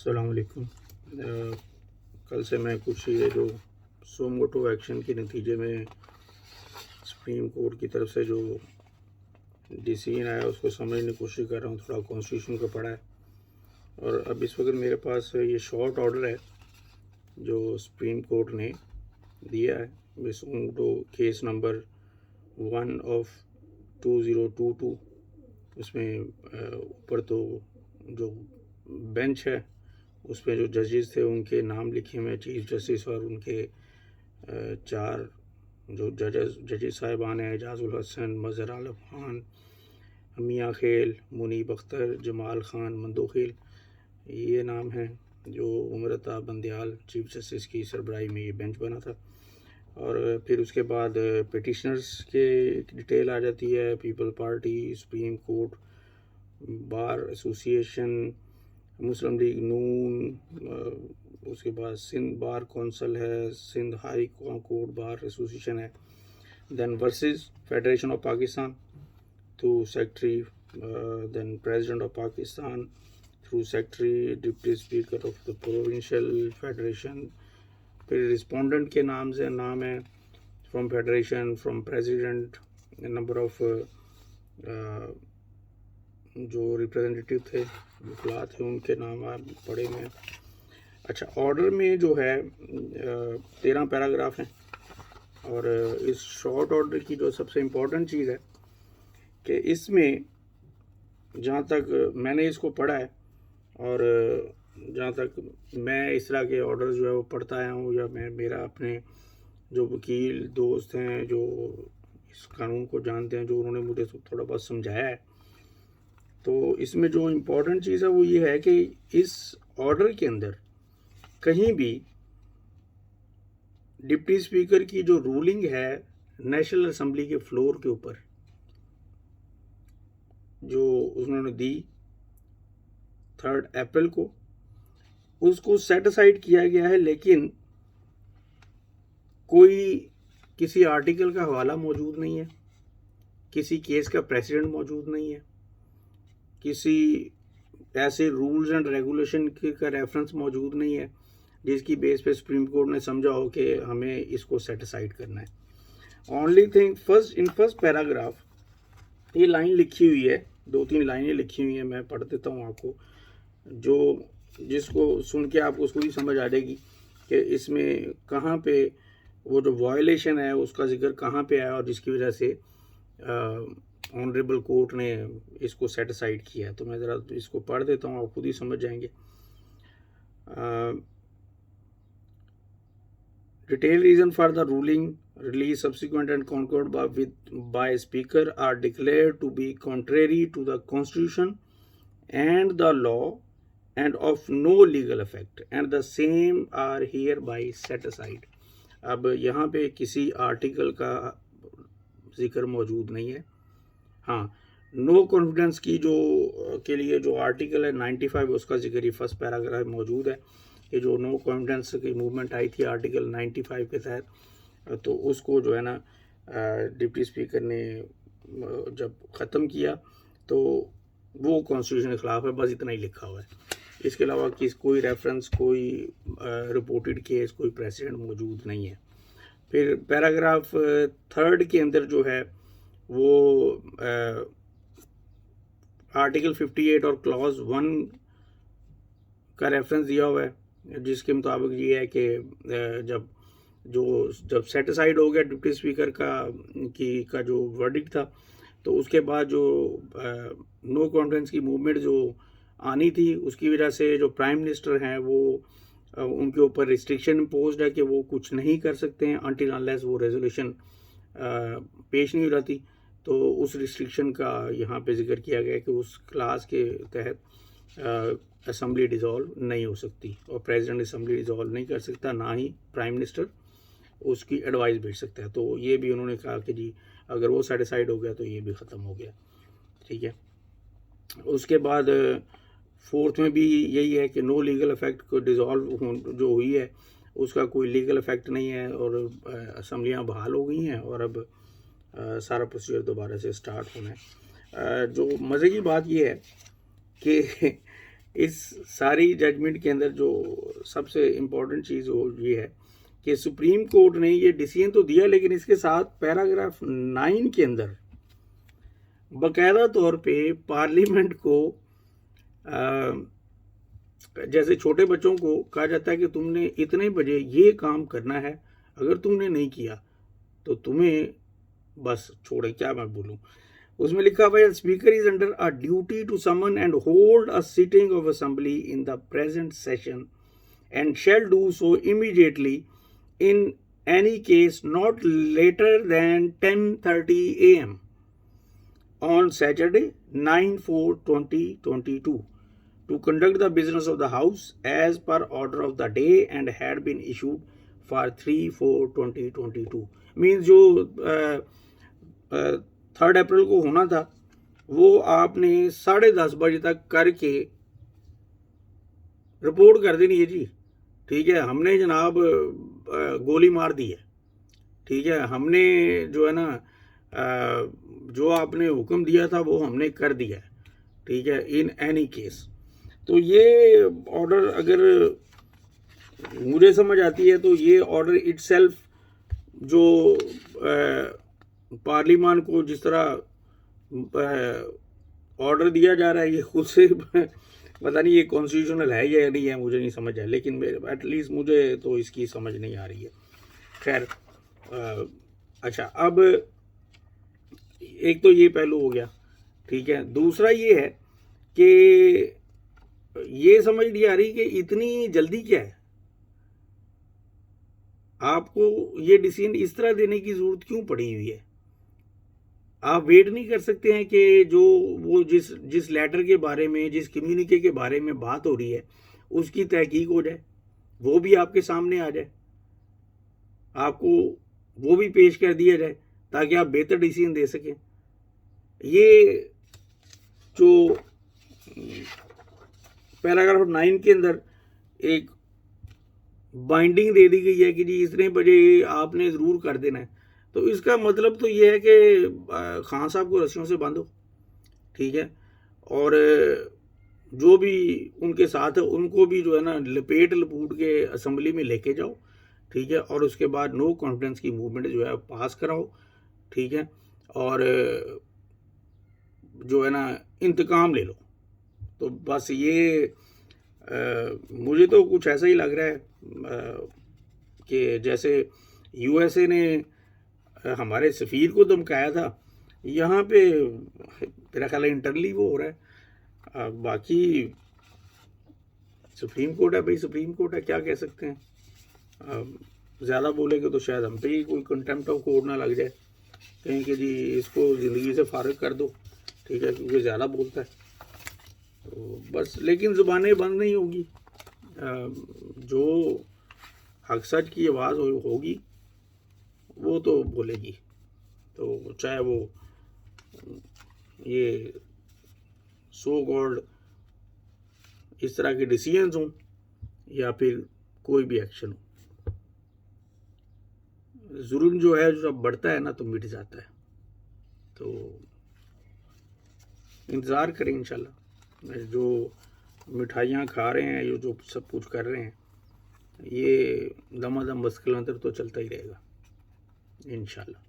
अस्सलाम वालेकुम। कल से मैं कुछ ये जो सोमोटो एक्शन के नतीजे में सुप्रीम कोर्ट की तरफ से जो डिसीजन आया उसको समझने की कोशिश कर रहा हूँ। थोड़ा कॉन्स्टिट्यूशन को पढ़ा है और अब इस वक्त मेरे पास ये शॉर्ट ऑर्डर है जो सुप्रीम कोर्ट ने दिया है। Suo motu case number 1 of 2022। उसमें ऊपर तो जो बेंच है उसमें जो जजेस थे उनके नाम लिखे हुए, चीफ जस्टिस और उनके चार जो जजेस साहिबान हैं, एजाजुल हसन, मज़हर आलम खान, मियाँ खेल, मुनीब अख्तर, जमाल खान, मंदोखिल, ये नाम हैं जो उमरता बंदयाल चीफ जस्टिस की सरबराही में ये बेंच बना था। और फिर उसके बाद पिटिशनर्स के डिटेल आ जाती है। People party, supreme court, bar association, Muslim league नून, उसके बाद सिंध बार कौंसल है, Sindh high court bar association है, then versus federation of Pakistan through secretary, then president of Pakistan through secretary, deputy speaker of the provincial federation. फिर respondent के नाम है from federation, from president, number of जो रिप्रेजेंटेटिव थे, वकला थे, उनके नाम आप पढ़े में। अच्छा, ऑर्डर में जो है 13 पैराग्राफ हैं और इस शॉर्ट ऑर्डर की जो सबसे इम्पोर्टेंट चीज़ है कि इसमें जहाँ तक मैंने इसको पढ़ा है और जहाँ तक मैं इस तरह के ऑर्डर जो है वो पढ़ता आया हूँ, या मेरा अपने जो वकील दोस्त हैं जो इस कानून को जानते हैं, जो उन्होंने मुझे थोड़ा बहुत समझाया है, तो इसमें जो इम्पोर्टेंट चीज़ है वो ये है कि इस ऑर्डर के अंदर कहीं भी डिप्टी स्पीकर की जो रूलिंग है नेशनल असेंबली के फ्लोर के ऊपर जो उन्होंने दी 3 अप्रैल को, उसको सेट असाइड किया गया है। लेकिन कोई किसी आर्टिकल का हवाला मौजूद नहीं है, किसी केस का प्रेसिडेंट मौजूद नहीं है, किसी ऐसे रूल्स एंड रेगुलेशन का रेफरेंस मौजूद नहीं है जिसकी बेस पे सुप्रीम कोर्ट ने समझा हो कि हमें इसको सेट असाइड करना है। ओनली थिंग फर्स्ट पैराग्राफ ये लाइन लिखी हुई है, 2-3 लाइनें लिखी हुई हैं, मैं पढ़ देता हूँ आपको, जो जिसको सुन के आपको उसको भी समझ आ जाएगी कि इसमें कहाँ पे वो जो वायलेशन है उसका जिक्र कहाँ पे आया और जिसकी वजह से ऑनरेबल कोर्ट ने इसको सेट असाइड किया है। तो मैं ज़रा इसको पढ़ देता हूँ, आप खुद ही समझ जाएंगे। Detailed reason for the ruling release subsequent and concurred by speaker are declared to be contrary to the constitution and the law and of no legal effect and the same are hereby set aside। अब यहाँ पे किसी article का जिक्र मौजूद नहीं है। हाँ, नो कॉन्फिडेंस की जो के लिए जो आर्टिकल है 95 उसका जिक्र ही फर्स्ट पैराग्राफ मौजूद है। ये जो नो कॉन्फिडेंस की मूवमेंट आई थी आर्टिकल 95 के तहत, तो उसको जो है ना डिप्टी स्पीकर ने जब ख़त्म किया तो वो कॉन्स्टिट्यूशन के ख़िलाफ़ है, बस इतना ही लिखा हुआ है। इसके अलावा कोई रेफरेंस, कोई रिपोर्टेड केस, कोई प्रेसिडेंट मौजूद नहीं है। फिर पैराग्राफ 3 के अंदर जो है वो आर्टिकल 58 और क्लॉज 1 का रेफरेंस दिया हुआ है, जिसके मुताबिक ये है कि जब सेट असाइड हो गया डिप्टी स्पीकर का जो वर्डिक्ट था, तो उसके बाद जो नो कॉन्फिडेंस की मूवमेंट जो आनी थी उसकी वजह से जो प्राइम मिनिस्टर हैं वो उनके ऊपर रिस्ट्रिक्शन इम्पोज्ड है कि वो कुछ नहीं कर सकते हैं अनटिल अनलेस वो रेजोल्यूशन पेश नहीं हो जाती। तो उस रिस्ट्रिक्शन का यहाँ पे जिक्र किया गया कि उस क्लास के तहत असेंबली डिज़ोल्व नहीं हो सकती और प्रेसिडेंट असेंबली डिज़ोल्व नहीं कर सकता, ना ही प्राइम मिनिस्टर उसकी एडवाइस भेज सकता है। तो ये भी उन्होंने कहा कि जी अगर वो सेटिसाइड हो गया तो ये भी ख़त्म हो गया, ठीक है। उसके बाद 4th में भी यही है कि नो लीगल इफेक्ट को डिज़ोल्व जो हुई है उसका कोई लीगल इफेक्ट नहीं है और असम्बलियाँ बहाल हो गई हैं और अब सारा प्रोसीजर दोबारा से स्टार्ट होना है। जो मज़े की बात ये है कि इस सारी जजमेंट के अंदर जो सबसे इम्पोर्टेंट चीज़ वो ये है कि सुप्रीम कोर्ट ने ये डिसीजन तो दिया, लेकिन इसके साथ पैराग्राफ 9 के अंदर बाकायदा तौर पे पार्लियामेंट को जैसे छोटे बच्चों को कहा जाता है कि तुमने इतने बजे ये काम करना है, अगर तुमने नहीं किया तो तुम्हें बस छोड़े, क्या मैं बोलूँ। उसमें लिखा हुआ है speaker is under a duty to summon and hold a sitting of assembly in the present session and shall do so immediately in any case not later than 10:30 a.m. on Saturday 9/4/2022 to conduct the business of the House as per order of the day and had been issued for 3/4/2022. Means जो 3 अप्रैल को होना था वो आपने 10:30 बजे तक करके report कर देनी है जी। ठीक है, हमने जनाब गोली मार दी है। ठीक है, हमने जो है ना जो आपने हुक्म दिया था वो हमने कर दिया है। ठीक है, इन एनी केस। तो ये ऑर्डर अगर मुझे समझ आती है तो ये ऑर्डर इटसेल्फ जो पार्लियामान को जिस तरह ऑर्डर दिया जा रहा है ये खुद से पता नहीं ये कॉन्स्टिट्यूशनल है या नहीं है, मुझे नहीं समझ है, लेकिन एटलीस्ट मुझे तो इसकी समझ नहीं आ रही है। खैर अच्छा, अब एक तो ये पहलू हो गया। ठीक है, दूसरा ये है कि ये समझ नहीं आ रही कि इतनी जल्दी क्या है, आपको ये डिसीजन इस तरह देने की ज़रूरत क्यों पड़ी हुई है। आप वेट नहीं कर सकते हैं कि जो वो जिस लेटर के बारे में, जिस कम्युनिके के बारे में बात हो रही है उसकी तहकीक हो जाए, वो भी आपके सामने आ जाए, आपको वो भी पेश कर दिया जाए ताकि आप बेहतर डिसीजन दे सकें। ये जो पैराग्राफ 9 के अंदर एक बाइंडिंग दे दी गई है कि जी इतने बजे आपने ज़रूर कर देना है, तो इसका मतलब तो ये है कि खान साहब को रस्सियों से बांधो। ठीक है, और जो भी उनके साथ है उनको भी जो है ना लपेट लपूट के असेंबली में लेके जाओ। ठीक है, और उसके बाद नो कॉन्फिडेंस की मूवमेंट जो है पास कराओ। ठीक है, और जो है ना इंतकाम ले लो। तो बस ये मुझे तो कुछ ऐसा ही लग रहा है कि जैसे यूएसए ने हमारे सफ़ीर को धमकाया था, यहाँ पे मेरा ख्याल है इंटरनली वो हो रहा है। बाकी सुप्रीम कोर्ट है भाई, सुप्रीम कोर्ट है, क्या कह सकते हैं। ज़्यादा बोलेंगे तो शायद हम पे ही कोई कंटेम्प्ट ऑफ कोर्ट ना लग जाए, कहें कि जी इसको ज़िंदगी से फारिग कर दो। ठीक है, क्योंकि ज़्यादा बोलता है। तो बस, लेकिन ज़ुबानें बंद नहीं होगी। जो हक सच की आवाज़ होगी वो तो बोलेगी। तो चाहे वो ये सो कॉल्ड इस तरह के डिसीजंस हों या फिर कोई भी एक्शन हो, जुल्म जो है जब बढ़ता है ना तो मिट जाता है। तो इंतज़ार करें इंशाल्लाह। जो मिठाइयाँ खा रहे हैं, ये जो सब कुछ कर रहे हैं, ये दमादम बस कलंतर तो चलता ही रहेगा इंशाल्लाह।